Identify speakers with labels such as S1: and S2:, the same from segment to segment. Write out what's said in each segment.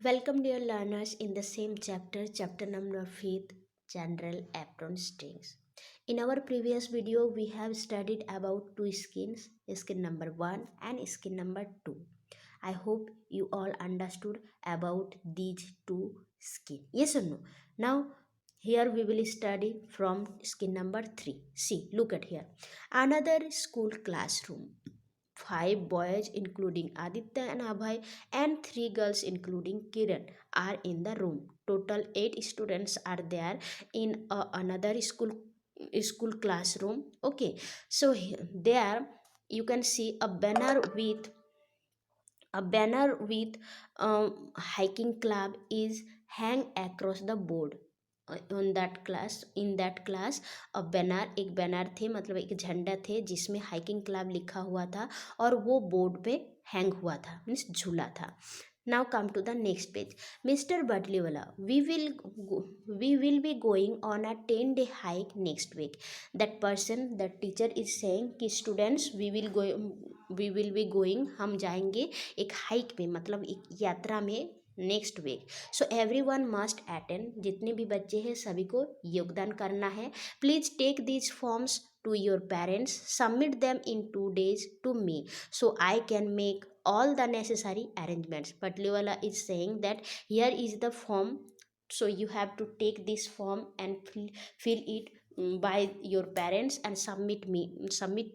S1: Welcome, dear learners, in the same chapter, chapter number 5, General Apron Strings. In our previous video, we have studied about two skins, skin number 1 and skin number 2. I hope you all understood about these two skin. Yes or no? Now, here we will study from skin number 3. See, look at here. Another school classroom. Five boys, including Aditya and Abhay, and three girls, including Kiran, are in the room. Total eight students are there in another school classroom. Okay, so there you can see a banner with hiking club is hang across the board. On that class in that class एक banner थे, मतलब एक झंडा थे जिसमें hiking club लिखा हुआ था और वो बोर्ड पे हैंग हुआ था, मीन्स झूला था. Now come to the next page. Mister Batliwala, we will be going on a 10 day hike next week. That person the teacher is saying कि students we will be going, हम जाएंगे एक hike में, मतलब एक यात्रा में next week. So every one must attend, जितने भी बच्चे हैं सभी को योगदान करना है. Please take these forms to your parents, submit them in 2 days to me so I can make all the necessary arrangements. Patliwala is saying that here is the form, so you have to take this form and fill it by your parents and submit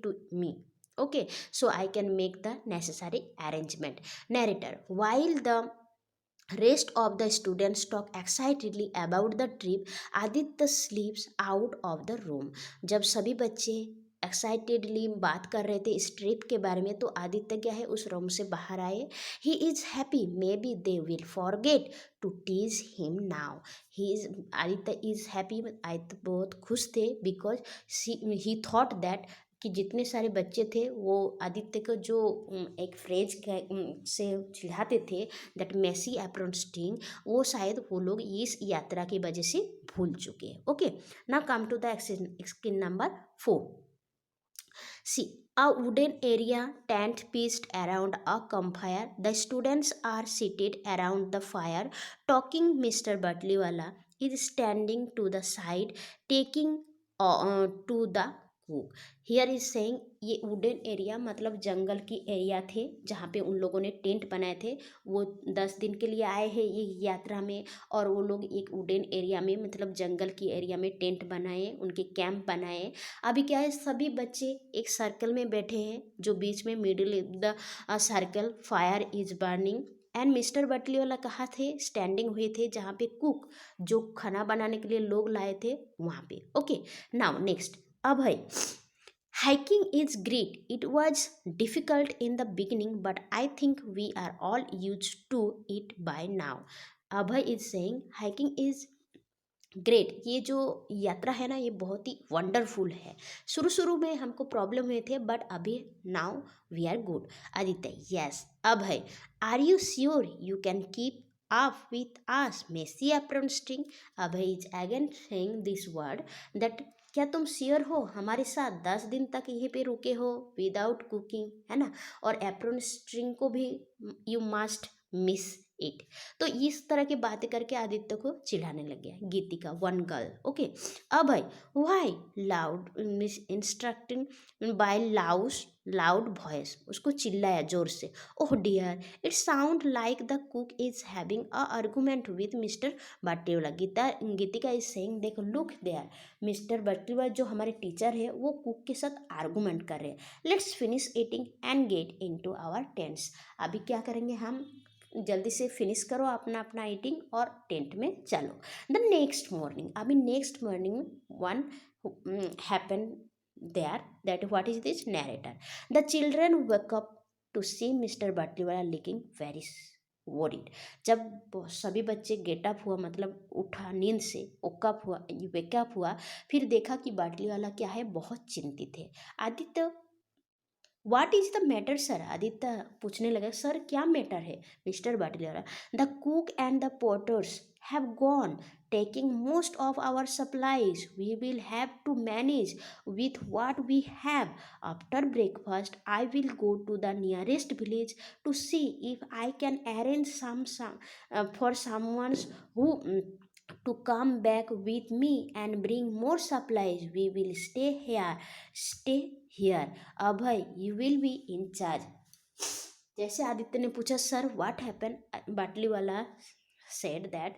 S1: to me. Okay, so I can make the necessary arrangement. Narrator, while the rest of the students talk excitedly about the trip, Aditya स्लीप्स out of the room. जब सभी बच्चे excitedly बात कर रहे थे इस trip के बारे में, तो आदित्य क्या है, उस रूम से बाहर आए. He is happy, maybe they will forget to tease him now. Aditya is happy, Aditya बहुत खुश थे, बिकॉज ही थॉट दैट कि जितने सारे बच्चे थे वो आदित्य को जो एक फ्रेज से चिढ़ाते थे, दैट मेसी एप्रॉन स्टिंग, वो शायद वो लोग इस यात्रा की वजह से भूल चुके हैं. Okay, now come to the skin number 4. See, a wooden area tent pitched around a campfire. The students are seated around the fire talking. Mr. Batliwala is standing to the side taking to the cook. Here is saying ये wooden area मतलब जंगल की area थे जहाँ पे उन लोगों ने tent बनाए थे. वो 10 दिन के लिए आए हैं ये यात्रा में, और वो लोग एक वुडन एरिया में, मतलब जंगल की एरिया में टेंट बनाए, उनके कैंप बनाए. अभी क्या है, सभी बच्चे एक सर्कल में बैठे हैं, जो बीच में middle the circle fire is burning. And mister Batliwala कहाँ थे, स्टैंडिंग हुए थे जहाँ पे कुक, जो खाना बनाने के लिए लोग लाए थे, वहाँ पे. Okay, now next. Abhay, hiking is great. It was difficult in the beginning, but I think we are all used to it by now. Abhay is saying hiking is great. ये जो यात्रा है ना, ये बहुत ही वंडरफुल है. शुरू शुरू में हमको प्रॉब्लम हुए थे, बट अभी now we are good. Aditya, yes. अब है, are you sure you can keep up with us messy apron string. अब है is again saying this word, that क्या तुम श्योर हो हमारे साथ 10 दिन तक यहीं पे रुके हो विदाउट कुकिंग, है ना, और एप्रॉन स्ट्रिंग को भी यू मस्ट मिस इट. तो इस तरह की बातें करके आदित्य को चिढ़ाने लग गया. गीतिका, वन गर्ल. ओके, अब है, why loud instructing by loud voice, उसको चिल्लाया जोर से. Oh dear, it sound like the cook is having a argument with mister Battiwala. Geetika is saying, देखो लुक देयर, मिस्टर बट्टीवाला जो हमारे टीचर है वो कुक के साथ आर्गुमेंट कर रहे हैं. Let's finish eating and get into our tents. अभी क्या करेंगे हम, जल्दी से फिनिश करो अपना अपना ईटिंग और टेंट में चलो. द नेक्स्ट मॉर्निंग, अभी next morning one happen there, that what is this narrator. The children woke up to see mister Batliwala looking very worried. जब सभी बच्चे गेटअप हुआ, मतलब उठा नींद से, ओकअप हुआ, वेकअप हुआ, फिर देखा कि बाटली वाला क्या है, बहुत चिंतित है. Aditya what is the matter sir? Aditya पूछने लगा, सर क्या मैटर है? मिस्टर बाटली बोला, the cook and the potters have gone taking most of our supplies. We will have to manage with what we have. After breakfast, I will go to the nearest village to see if I can arrange for someone who to come back with me and bring more supplies. We will stay here. Abhay, you will be in charge. जैसे आदित्य ने पूछा, sir what happen, बाटली वाला said that,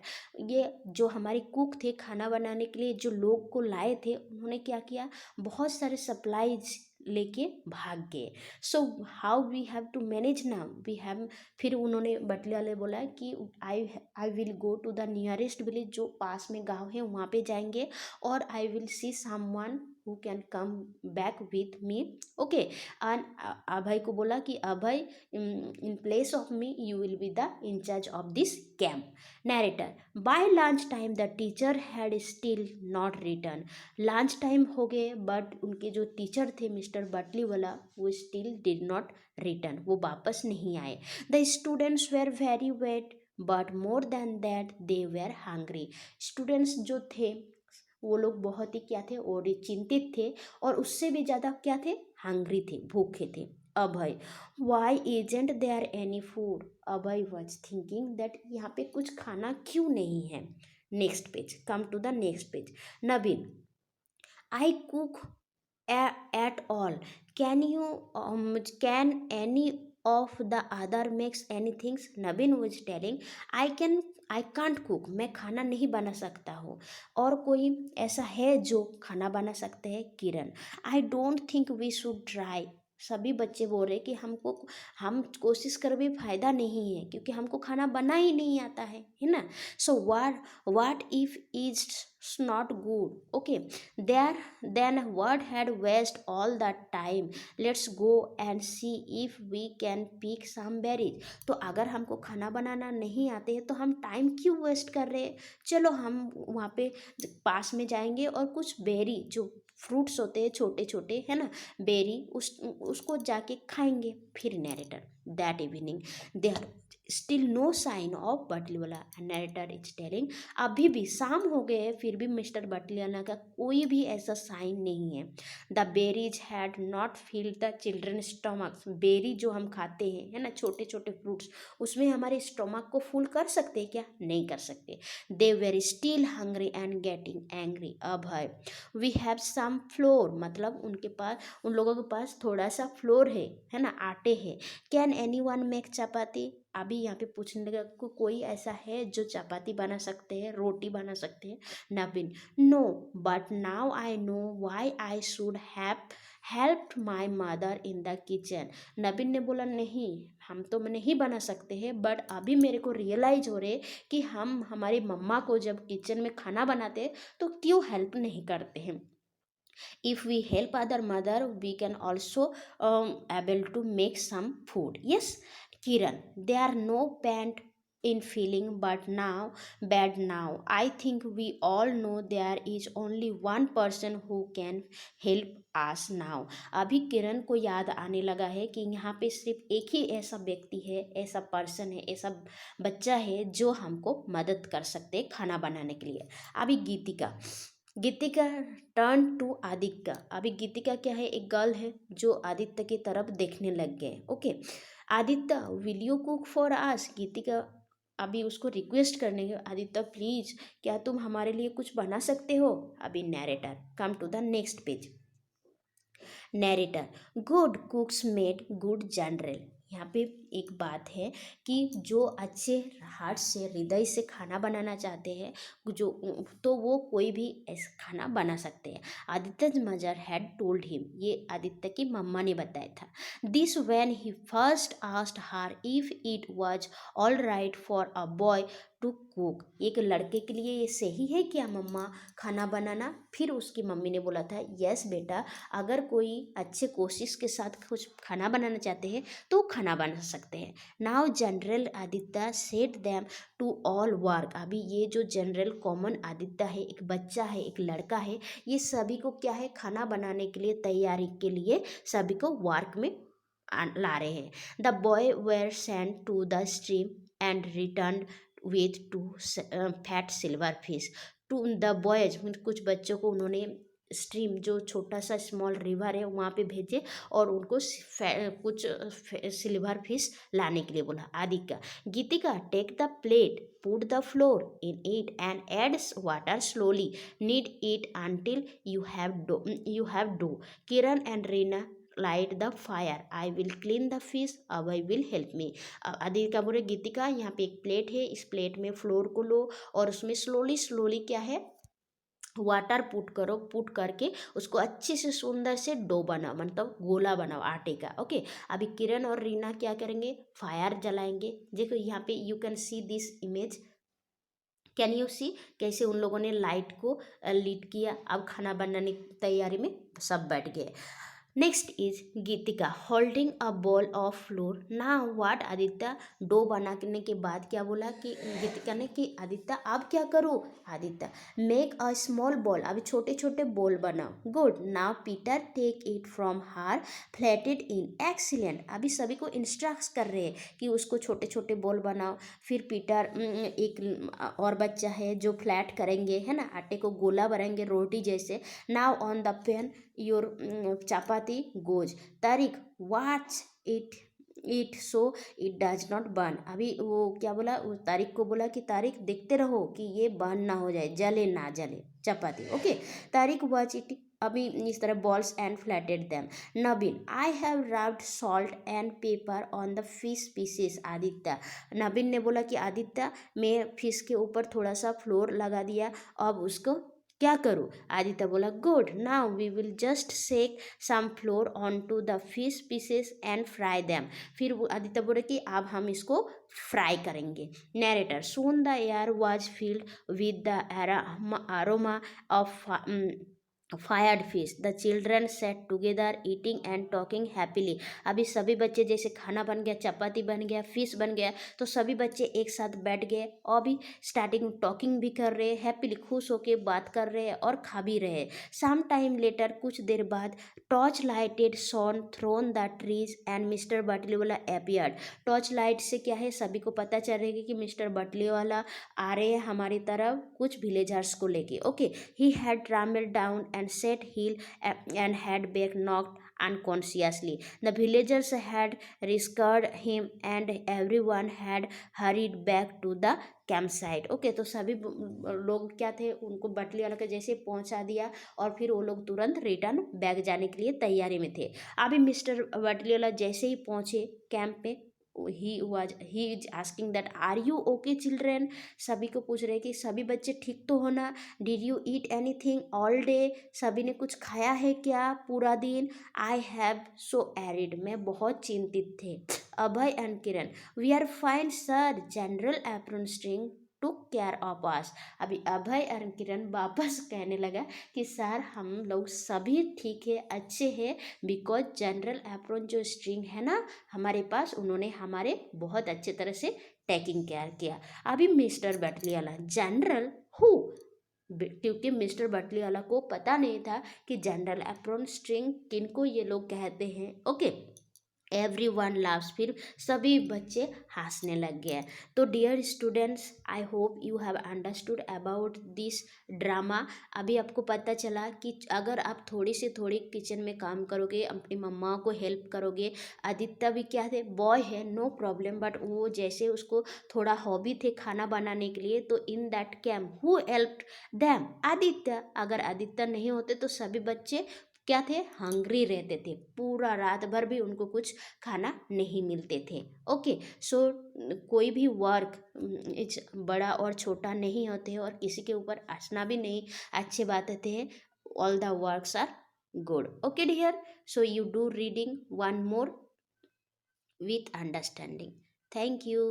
S1: ये जो हमारे cook थे खाना बनाने के लिए जो लोग को लाए थे, उन्होंने क्या किया, बहुत सारे सप्लाईज लेके भाग गए. So how we have to manage now, we have. फिर उन्होंने बटले वाले बोला कि I will go to the nearest village, जो पास में गांव है वहाँ पे जाएंगे, और I will see someone who can come back with me. Okay. And Abhay को बोला कि Abhay, in place of me you will be the in charge of this camp. Narrator, by lunch time the teacher had still not returned. Lunch time हो गए but उनके जो teacher थे mister Butley वाला, वो स्टिल डिड नॉट रिटर्न, वो वापस नहीं आए. The students were very wet but more than that they were hungry. Students जो थे वो लोग बहुत ही क्या थे, और चिंतित थे, और उससे भी ज़्यादा क्या थे, हंग्री थे, भूखे थे. Abhay, why isn't there any food. Abhay was thinking that यहाँ पे कुछ खाना क्यों नहीं है. Next page, come to the next page. Naveen, I cook at all, can any of the other makes anything. Naveen was telling, I can't cook, मैं खाना नहीं बना सकता हूँ. और कोई ऐसा है जो खाना बना सकते हैं? Kiran, I don't think we should try. सभी बच्चे बोल रहे कि हम कोशिश कर भी फायदा नहीं है, क्योंकि हमको खाना बना ही नहीं आता है ना. So what if is not good. Okay, then what had waste all that time. Let's go and see if we can pick some berries. तो अगर हमको खाना बनाना नहीं आते हैं तो हम टाइम क्यों वेस्ट कर रहे हैं. चलो हम वहाँ पे पास में जाएंगे और कुछ बेरी, जो फ्रूट्स होते हैं छोटे छोटे, है ना, बेरी, उसको जाके खाएंगे. फिर narrator, that evening there still no sign of Batliwala. Narrator is telling, अभी भी शाम हो गए हैं फिर भी मिस्टर बटलीवाला का कोई भी ऐसा साइन नहीं है. The berries had not filled the children stomachs. Berry जो हम खाते हैं, है ना, छोटे छोटे फ्रूट्स, उसमें हमारे स्टोमक को फुल कर सकते हैं क्या? नहीं कर सकते. They were still hungry and getting angry. Abhay, we have some flour, मतलब उनके पास, उन लोगों के पास थोड़ा सा फ्लोर है ना, आटे है. कैन एनी वन मेक चपाती. अभी यहाँ पे पूछने लगा कोई ऐसा है जो चपाती बना सकते हैं, रोटी बना सकते हैं. Naveen, no, but now I know why I should have helped my mother in the kitchen. Naveen ने बोला, नहीं, हम तो नहीं बना सकते हैं, बट अभी मेरे को रियलाइज हो रहे कि हम हमारी मम्मा को जब किचन में खाना बनाते हैं तो क्यों हेल्प नहीं करते हैं. If we help other mother, we can also able to make some food. Yes. Kiran, there are no pant in feeling but now bad now. I think we all know there is only one person who can help us now. अभी किरण को याद आने लगा है कि यहाँ पे सिर्फ एक ही ऐसा व्यक्ति है, ऐसा पर्सन है, ऐसा बच्चा है जो हमको मदद कर सकते हैं खाना बनाने के लिए. अभी गीतिका टर्न टू आदित्य. अभी गीतिका क्या है, एक गर्ल है जो आदित्य की तरफ देखने लग गए. Okay, Aditya, will you cook for us. Geetika अभी उसको रिक्वेस्ट करने के, आदित्य प्लीज, क्या तुम हमारे लिए कुछ बना सकते हो. अभी narrator, come to the next page. Narrator, good cooks made good general. यहाँ पे एक बात है कि जो अच्छे हार्ट से, हृदय से खाना बनाना चाहते हैं जो, तो वो कोई भी ऐसा खाना बना सकते हैं. Aditya mother had told him, ये आदित्य की मम्मा ने बताया था. This when he first asked her if it was all right for a boy to cook. एक लड़के के लिए ये सही है क्या मम्मा खाना बनाना. फिर उसकी मम्मी ने बोला था, यस बेटा, अगर कोई अच्छे कोशिश के साथ कुछ खाना बनाना चाहते हैं तो खाना बना सकते हैं. Now general Aditya set them to all work. अभी ये जो जनरल कॉमन आदित्य है, एक बच्चा है, एक लड़का है, ये सभी को क्या है, खाना बनाने के लिए, तैयारी के लिए सभी को वर्क में ला रहे हैं। The boy were sent to the stream and return with two fat silver fish. To the boys, कुछ बच्चों को उन्होंने स्ट्रीम, जो छोटा सा स्मॉल रिवर है वहाँ पे भेजे और उनको कुछ सिल्वर फिश लाने के लिए बोला। Aditya, Geetika, take the plate, put the flour in it and add water slowly, knead it until you have dough. Kiran and Reena light the fire, I will clean the fish, Abhay will help me. Aditya का बोले, गीतिका यहाँ पे एक plate है, इस plate में floor को लो और उसमें स्लोली स्लोली क्या है, वाटर पुट करो, पुट करके उसको अच्छे से सुंदर से डो बनाओ, मतलब गोला बनाओ आटे का। ओके, अभी किरण और रीना क्या करेंगे, फायर जलाएंगे। देखो यहाँ पे you can see this image, can you see, कैसे उन लोगों ने लाइट को लीड किया। अब खाना बनाने की तैयारी में सब बैठ गए। Next is Geetika holding a ball of floor. ना व्हाट आदित्य, डो बनाने के बाद क्या बोला कि गीतिका ने कि आदित्य अब क्या करूँ। Aditya, make a small ball, अभी छोटे छोटे बॉल बनाओ। Good, now Peter take it from her, flat it in, excellent. अभी सभी को इंस्ट्रक्ट कर रहे हैं कि उसको छोटे छोटे बॉल बनाओ। फिर पीटर एक और बच्चा है जो फ्लैट करेंगे, है ना, आटे को गोला बनाएंगे रोटी जैसे। Now on the pan your chapati goes. Tariq, watch it so it does not burn. अभी वो क्या बोला, वो तारिक को बोला कि तारिक देखते रहो कि ये बर्न ना हो जाए, जले ना जले चपाती। Okay, Tariq watch it. अभी इस तरह balls and flatted them. Naveen, I have rubbed salt and pepper on the fish pieces. Aditya, Naveen ने बोला कि आदित्य मैं फिश के ऊपर थोड़ा सा फ्लोर लगा दिया, अब उसको क्या करूँ। आदित्य बोला, good, now we will just shake some flour on to the fish pieces and fry them. फिर आदित्य बोले कि अब हम इसको फ्राई करेंगे। Narrator, soon the air was filled with the aroma of fried fish, the children sat together eating and talking happily. अभी सभी बच्चे, जैसे खाना बन गया, चपाती बन गया, फिश बन गया, तो सभी बच्चे एक साथ बैठ गए और भी स्टार्टिंग टॉकिंग भी कर रहे हैं, हैप्पीली खुश होके बात कर रहे हैं और खा भी रहे हैं। सम टाइम लेटर, कुछ देर बाद, torch lighted shone through the trees and mister Butley वाला एपियर्ड। टॉर्च लाइट से क्या है, सभी को पता चल रहा है कि मिस्टर बटली वाला आ रहे हैं हमारी तरफ कुछ विलेजर्स को लेके। Okay, he had trampled down and set heel and had back knocked unconsciously. The villagers had rescued him and everyone had hurried back to the campsite. Okay, तो सभी लोग क्या थे, उनको बटली वाला के जैसे पहुंचा दिया और फिर वो लोग तुरंत रिटर्न बैग जाने के लिए तैयारी में थे। अभी मिस्टर बटली वाला जैसे ही पहुंचे कैंप पे, he is asking that are you okay children. सभी को पूछ रहे कि सभी बच्चे ठीक तो हो ना। Did you eat anything all day, सभी ने कुछ खाया है क्या पूरा दिन। आई हैव सो एरिड, मैं बहुत चिंतित थे। Abhay and Kiran, we are fine sir, general apron string took care of us. अभी अभय और किरण वापस कहने लगा कि सर हम लोग सभी ठीक है, अच्छे हैं, बिकॉज जनरल एप्रन जो स्ट्रिंग है ना हमारे पास, उन्होंने हमारे बहुत अच्छे तरह से टेकिंग केयर किया। अभी मिस्टर बटलियाला, जनरल हु, क्योंकि मिस्टर बटलियाला को पता नहीं था कि जनरल एप्रन स्ट्रिंग किनको ये लोग कहते हैं। ओके, एवरी वन लाफ्स, फिर सभी बच्चे हंसने लग गए। तो dear students, I hope you have understood about this drama. अभी आपको पता चला कि अगर आप थोड़ी से थोड़ी किचन में काम करोगे, अपनी मम्मा को हेल्प करोगे। आदित्य भी क्या थे, बॉय है, नो प्रॉब्लम, बट वो जैसे उसको थोड़ा हॉबी थे खाना बनाने के लिए, तो in that camp who helped them, Aditya. अगर आदित्य नहीं होते तो सभी बच्चे क्या थे, हंग्री रहते थे, पूरा रात भर भी उनको कुछ खाना नहीं मिलते थे। ओके, सो कोई भी वर्क बड़ा और छोटा नहीं होते हैं और किसी के ऊपर हंसना भी नहीं अच्छी बात है। All the works are good. Okay dear, so you do reading one more with understanding. Thank you.